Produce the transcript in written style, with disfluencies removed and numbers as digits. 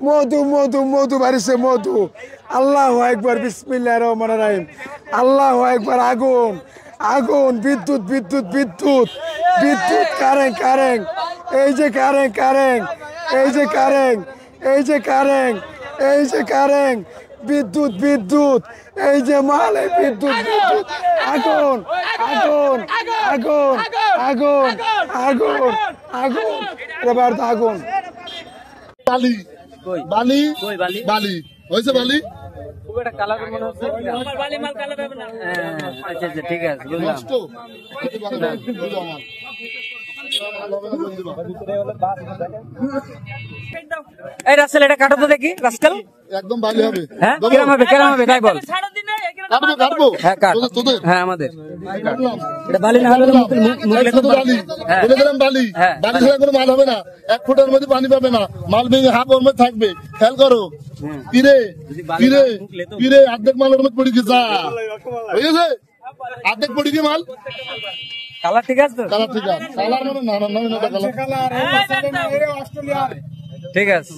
মধু মধু মধু বাড়িছে মধু। আল্লাহু আকবার, বিসমিল্লাহির রহমানির রহিম। আল্লাহু আকবার। আগুন আগুন, বিদ্যুৎ বিদ্যুৎ বিদ্যুৎ বিদ্যুৎ, কারেন্ট কারেন্ট, এই যে কারেন্ট কারেন্ট, এই যে কারেন্ট, এই যে কারেন্ট, এই যে কারেন্ট, বিদ্যুৎ বিদ্যুৎ, এই যে মাল, এই বিদ্যুৎ বিদ্যুৎ, আগুন আগুন আগুন আগুন আগুন আগুন, এবার তো আগুন। বালি বালি বালি হয়েছে বালি ঠিক আছে, বুঝলাম। এই রাস্কেল, এটা কাটো তো দেখি। রাস্কেল একদম বালি হবে। হ্যাঁ, কিরম হবে কিরম হবে তাই বল। কাটবো কাটবো। হ্যাঁ কাট। হ্যাঁ আমাদের এটা বালি না হলে মুখলে তো বালি। বলে দিলাম বালি। বালি ছাড়া কোনো মাল হবে না। 1 ফুটের মধ্যে পানি পাবে না, মাল ভেঙে হাফ ওর মধ্যে থাকবে। খেয়াল করো। পিরে পিরে পিরে অর্ধেক মাল ওর মধ্যে পড়ে গেছে। হয়ে গেছে অর্ধেক পড়ে গিয়ে মাল। কালার ঠিক আছে তো? কালার ঠিক আছে। কালার মানে না না না কালার ঠিক আছে।